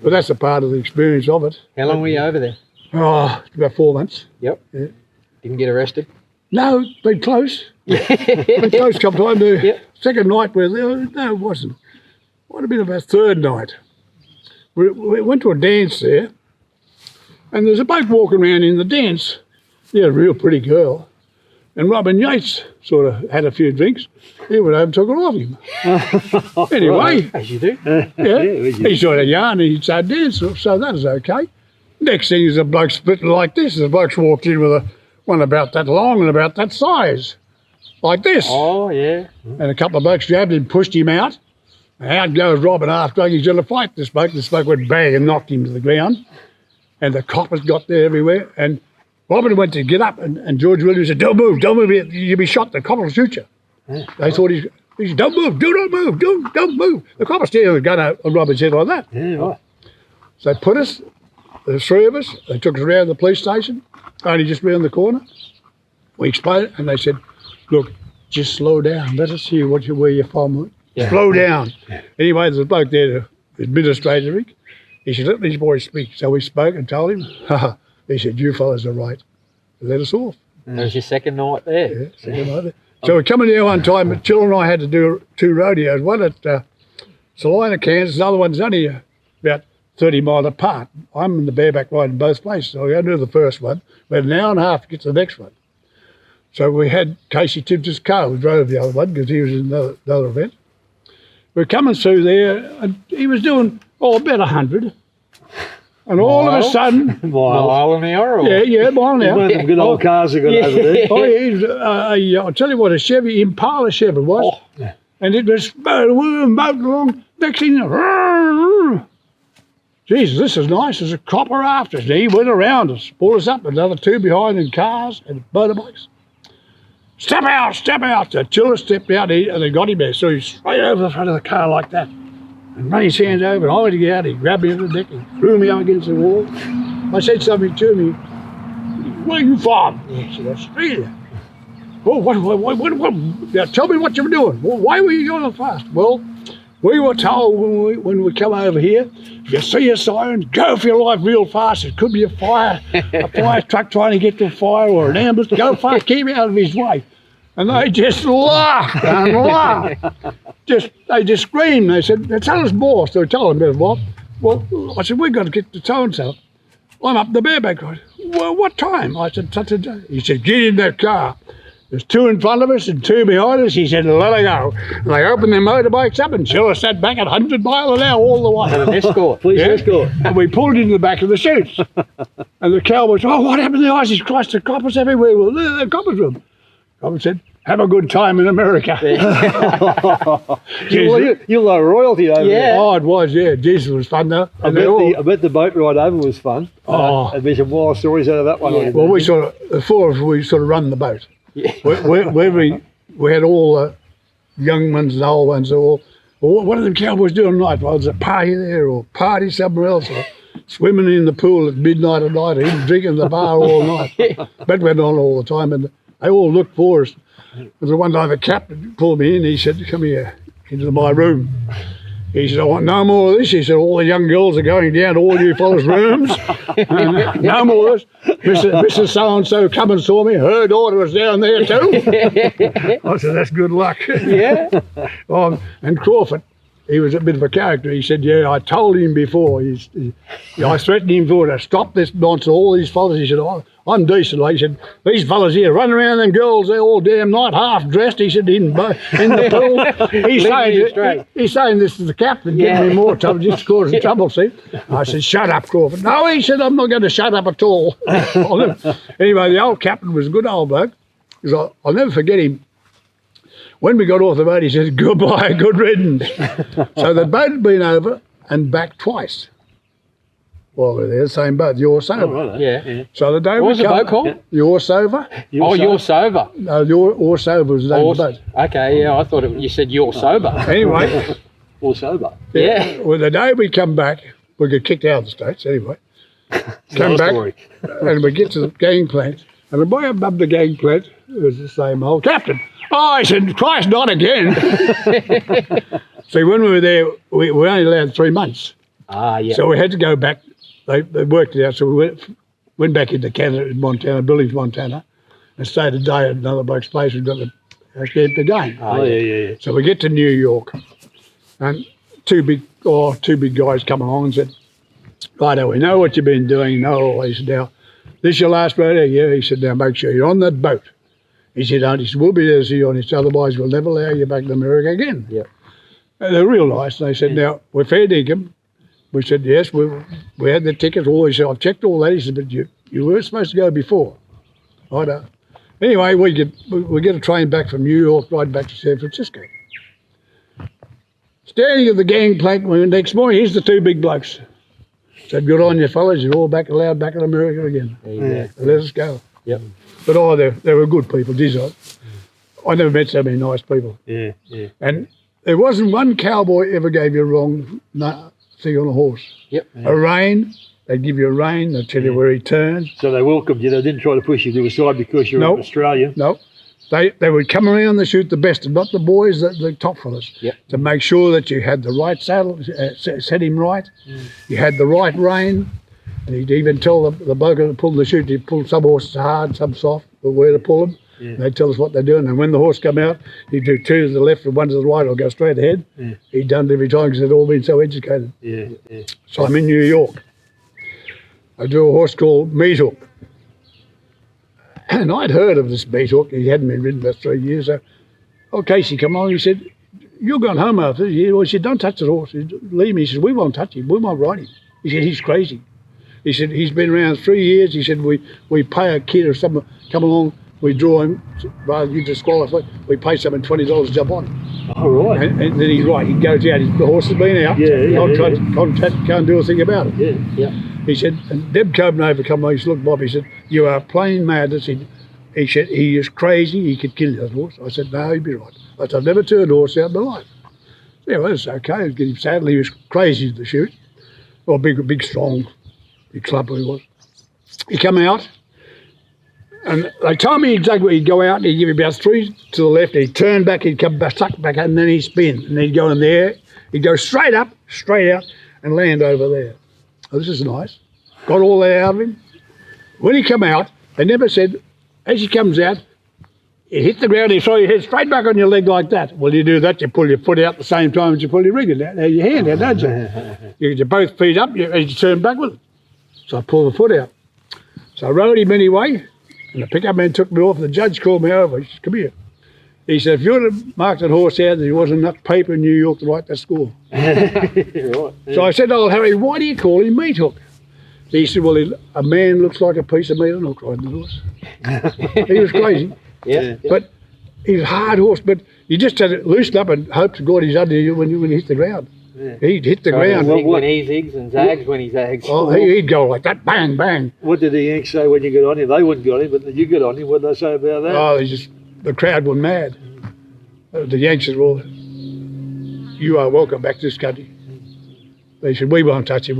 But that's a part of the experience of it. How long were you over there? Oh, about 4 months. Yep. Yeah. Didn't get arrested? No, been close. Been close a couple of times. Yep. Second night we were there, no, it wasn't. Might have been about third night. We went to a dance there, and there's a bloke walking around in the dance. Yeah, a real pretty girl. And Robin Yates sort of had a few drinks. He went over and took it off him. Anyway, As you do. yeah, he started yarning and he started dancing, so that was okay. Next thing is a bloke splitting like this. The bloke's walked in with one about that long and about that size, like this. Oh, yeah. And a couple of blokes grabbed him, pushed him out. And out goes Robin after he's going to fight this bloke. This bloke went bang and knocked him to the ground. And the coppers got there everywhere. And Robin went to get up, and George Williams said, don't move, you'll be shot, the copper will shoot you. Yeah. They thought he said, don't move, don't move, don't move. The copper stared with a gun on Robin's head like that. Yeah, right. So they put us, the three of us, they took us around the police station, only just round the corner. We explained it, and they said, look, just slow down, let us hear where you're from. Yeah. Slow down. Yeah. Anyway, there's a bloke there, the administrator, he said, let these boys speak. So we spoke and told him, he said, you fellas are right. Let us off. That was your second night there. Yeah, second night there. So we're coming there one time, but Jill and I had to do 2 rodeos, one at Salina, Kansas, the other one's only about 30 miles apart. I'm in the bareback ride in both places, so we had to do the first one. We had an hour and a half to get to the next one. So we had Casey Tibbs' car, who drove the other one because he was in another event. We're coming through there, and he was doing, about 100. And all of a sudden... Mile an hour? Or? Yeah, mile an hour. One of them good old cars that got over there. Oh, yeah, I'll tell you what, a Chevy Impala Chevy was. Oh. Yeah. And it was motoring along. Next thing, Jesus, this is nice. There's a copper after us. And he went around us, pulled us up, another 2 behind in cars and motorbikes. Step out. So Chiller stepped out and they got him there. So he's straight over the front of the car like that. And ran his hands over, and I went to get out. He grabbed me under the neck and threw me up against the wall. I said something to him. Where are you from? He said, Australia. Well, what? Now, tell me what you were doing. Well, why were you going fast? Well, we were told when we come over here, if you see a siren, go for your life real fast. It could be a fire truck trying to get to a fire or an ambulance. Go fast, keep out of his way. And they just laughed and laughed. They just screamed. They said, tell us more. So I told them a bit more. Well, I said, we've got to get to so-and-so. I'm up the bareback ride. Well, what time? I said, such a day. He said, get in that car. There's 2 in front of us and 2 behind us. He said, let her go. And they opened their motorbikes up and Chiller sat back at 100 miles an hour all the way. An escort. Police escort. And we pulled into the back of the chutes. And the cowboys, what happened to the ISIS? Christ, the coppers everywhere. Well, the coppers room. The copper said, have a good time in America. You're low royalty over there. Oh, it was, yeah. Jesus, it was fun though. I bet the boat ride over was fun. There'd be some wild stories out of that one. Yeah. Well, the 4 of us, we sort of run the boat. Yeah. We had all the young ones and the old ones. All, well, what are the cowboys doing tonight? Well, there's a party there or party somewhere else. Or swimming in the pool at midnight at night or even drinking in the bar all night. That went on all the time and they all looked for us. And one day the captain pulled me in. He said, come here into my room. He said, I want no more of this. He said, all the young girls are going down to all you fellas' rooms. And, no more of this. Mrs. So-and-so come and saw me. Her daughter was down there too. I said, that's good luck. Yeah. And Crawford, he was a bit of a character. He said, yeah, I told him before. I threatened him to stop this nonsense, all these fellas. He said, I'm decent. He said, these fellas here run around them girls there all damn night, half dressed. He said, in the pool. He's saying this is the captain giving me more trouble, just causing trouble, see? I said, shut up, Crawford. No, he said, I'm not going to shut up at all. Anyway, the old captain was a good old bloke. I'll never forget him. When we got off the boat, he said, goodbye, good riddance. So the boat had been over and back twice. Well, they're the same boat, the Orsova. Oh, right. Yeah. So the day what was the boat called? The Orsova. You're sober. No, the Orsova was the name of the boat. Okay, yeah, I thought you said you're sober. Anyway. Or sober. Yeah. Well, the day we come back, we get kicked out of the States anyway. Come back, and we get to the gangplank, and the boy above the gangplank was the same old captain. Oh, I said, Christ, not again. See, when we were there, we were only allowed 3 months. Ah, yeah. So we had to go back. They worked it out. So we went back into Canada, in Montana, Billings, Montana, and stayed a day at another bloke's place. We got the camp again. Oh, yeah. So we get to New York, and two big guys come along and said, "Righto, we know what you've been doing. You know all." He said, "Now, this your last rodeo?" "Yeah." He said, "Now make sure you're on that boat." He said, "We'll be there to see you on it. Otherwise, we'll never allow you back to America again." Yep. And they're real nice. And they said, "Now, we're fair dinkum." We said, "Yes, we had the tickets." All he said, "I've checked all that." He said, "But you were supposed to go before." Righto. Anyway, we get a train back from New York right back to San Francisco. Standing at the gangplank next morning, here's the two big blokes. Said, "Good on you fellas, you're all allowed back in America again. There you go. Let us go." Yep. But they were good people, geez, I never met so many nice people. Yeah. And there wasn't one cowboy ever gave you a wrong thing on a horse. Yep. A rein, they'd give you a rein, they'd tell you where he turns. So they welcomed you. They didn't try to push you to the side because you're Nope. an Australian. No, they would come around and shoot the best, and not the boys, the top fellas, Yep. to make sure that you had the right saddle, set him right, you had the right rein, and he'd even tell the bloke that pulled the chute, he'd pull some horses hard, some soft, but where to pull them. Yeah. They'd tell us what they're doing, and when the horse come out, he'd do two to the left and one to the right, or go straight ahead. Yeah. He'd done it every time because they'd all been so educated. Yeah. So I'm in New York. I do a horse called Meat Hook. And I'd heard of this Meat Hook. He hadn't been ridden about 3 years. So, Casey come along. He said, "You're going home after this." He said, "Don't touch the horse. He said, leave me." He said, "We won't touch him. We won't ride him." He said, "He's crazy." He said, "He's been around 3 years." He said, we pay a kid or someone come along, we draw him, rather than you disqualify, we pay someone $20 to jump on him. All right. And then he's right. He goes out. The horse has been out. Contract can't do a thing about it. Yeah. Yep. He said, and Deb Copenhaver come along, he said, "Look, Bob," he said, "you are plain mad." He said, "He is crazy, he could kill that horse." I said, "No, he'd be right." I said, "I've never turned a horse out in my life." Yeah, well, it's okay. I'd get him saddled. He was crazy to shoot. Well, big, strong, big clubber he was. He come out, and they told me exactly where he'd go out, and he'd give me about 3 to the left, he'd turn back, he'd come back, suck back, and then he'd spin, and then he'd go in there, he'd go straight up, straight out, and land over there. Oh, this is nice. Got all that out of him. When he come out, they never said, as he comes out, you hit the ground, you throw your head straight back on your leg like that. Well, you do that, you pull your foot out at the same time as you pull your rig out, your hand out, don't you? You get your both feet up, as you turn back with it. So I pulled the foot out. So I rode him anyway, and the pickup man took me off, and the judge called me over. He said, "Come here." He said, "If you would have marked that horse out, there wasn't enough paper in New York to write that score." Right. So I said, "Oh, Harry, why do you call him Meat Hook?" He said, "Well, a man looks like a piece of meat on hook riding the horse." He was crazy, Yeah. but he's a hard horse. But you just had to loosen up and hope to God he's under you when you hit the ground. Yeah. He'd hit the ground. Zig when he zigs and zags when he zags. Oh, he'd go like that, bang, bang. What did the Yanks say when you got on him? They wouldn't get on him, but you got on him. What did they say about that? Oh, the crowd were mad. The Yanks said, "Well, you are welcome back to this country." They said, "We won't touch him,"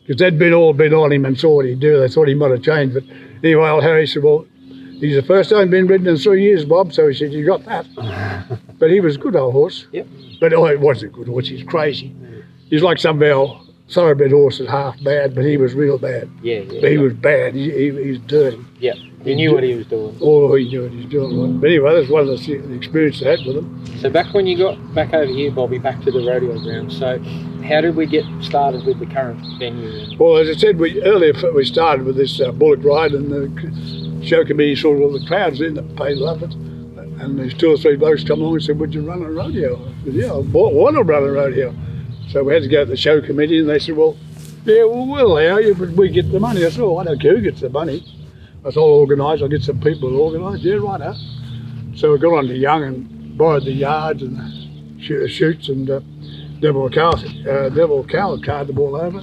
because they'd all been on him and saw what he'd do. They thought he might have changed. But anyway, old Harry said, "Well, he's the first time been ridden in 3 years, Bob." So he said, "You got that." But he was a good old horse. Yep. But it wasn't a good horse. He's crazy. He's like some of our thoroughbred horses, half bad, but he was real bad. Yeah. But he was bad. He's dirty. Yeah. He knew what he was doing. All he knew what he was doing. Right? But anyway, that's one of the experiences I had with him. So back when you got back over here, Bobby, back to the rodeo ground. So how did we get started with the current venue? Well, as I said, earlier we started with this bullock ride, and the show committee saw all the crowds in that paid love it. And there's 2 or 3 blokes come along and said, "Would you run a rodeo?" I said, "Yeah, I want to run a rodeo." So we had to go to the show committee, and they said, "Well, yeah, we'll allow you, but we get the money." I said, "Oh, I don't care who gets the money. That's all organised. I'll get some people to organise." "Yeah, right, huh?" So we got on to Young and borrowed the yards and the chutes, and Neville Cowell carried them all over.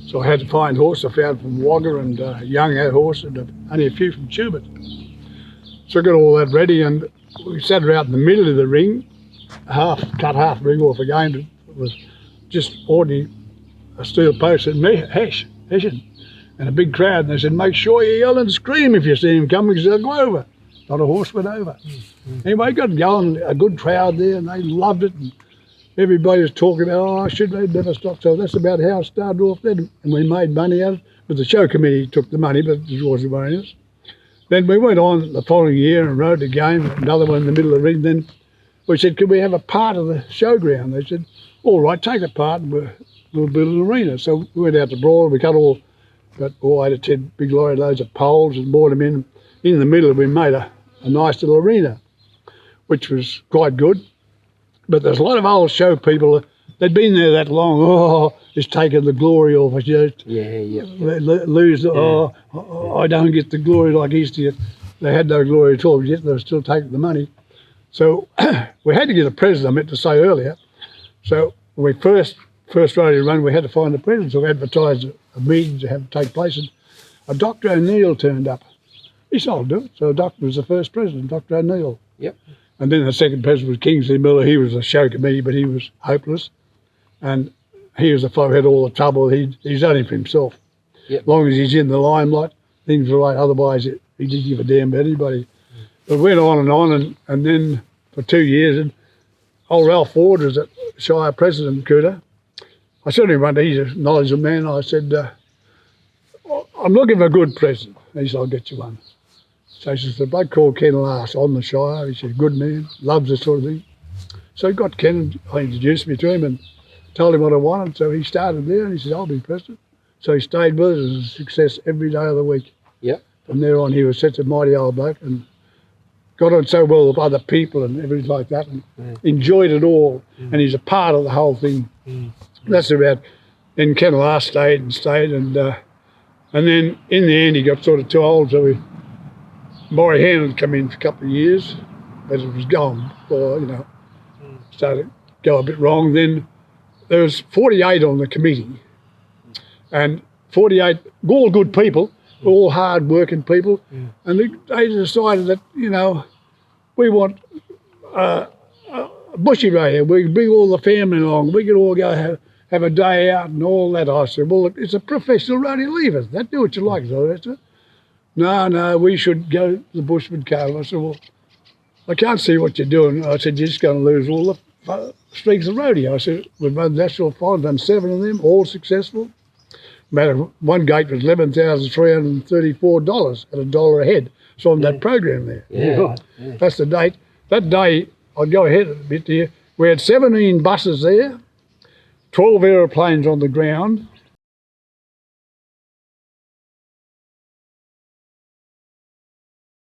So I had to find horses. I found from Wagga, and Young had horse, and only a few from Tubert. So I got all that ready, and we sat her out in the middle of the ring, cut half ring off again. It was just ordinary a steel post and hessian, and a big crowd. And they said, "Make sure you yell and scream if you see him coming, because they'll go over." Not a horse went over. Anyway, got going, a good crowd there, and they loved it. And everybody was talking about, I should have never stopped. So that's about how it started off then. And we made money out of it. But the show committee took the money, but it wasn't worrying us. Then we went on the following year and rode the game, another one in the middle of the ring. Then we said, could we have a part of the showground? They said, all right, take a part and we'll build an arena. So we went out to Broyle, we cut all 8 or 10 big lorry loads of poles and brought them in. In the middle, we made a nice little arena, which was quite good. But there's a lot of old show people, they'd been there that long, oh, it's taken the glory off us. You know, lose, I don't get the glory like I used to get. They had no glory at all, yet they were still taking the money. So we had to get a president, I meant to say earlier. So when we first rodeo run, we had to find a president. So we advertised a meeting to have take place, and Dr. O'Neill turned up. He said, I'll do it. So Doctor was the first president, Dr. O'Neill. Yep. And then the second president was Kingsley Miller. He was a show committee, but he was hopeless. And he was the fellow who had all the trouble. He's only for himself. Yep. As long as he's in the limelight, things are right. Otherwise, he didn't give a damn about anybody. But it went on, and then for 2 years, and old Ralph Ward was at Shire President, Cooter. I said to him, he's a knowledgeable man. I said, I'm looking for a good president. He said, I'll get you one. So he says, the bloke called Ken Last on the Shire. He said, good man, loves this sort of thing. So he got Ken, I introduced me to him and told him what I wanted. So he started there and he said, I'll be president. So he stayed with us. It was a success every day of the week. Yep. From there on, he was such a mighty old bloke and got on so well with other people and everything like that, and enjoyed it all. And he's a part of the whole thing. That's about, then Ken Last stayed, and then in the end he got sort of too old, so Maury Hannon come in for a couple of years, but it was gone, or, started to go a bit wrong. Then there was 48 on the committee, and 48, all good people, all hard working people, and they decided that, we want a bushy radio, we can bring all the family along, we can all go have a day out and all that. I said, well, it's a professional radio, leave it, do what you like. So I said, no, we should go to the Bushman Carnival. I said, well, I can't see what you're doing. I said, you're just going to lose all the streaks of rodeo. I said, we've run national finals, done 7 of them, all successful. One gate was $11,334 at $1 a head. So on that program there. Yeah. That's the date. That day, I'll go ahead a bit here. We had 17 buses there, 12 aeroplanes on the ground,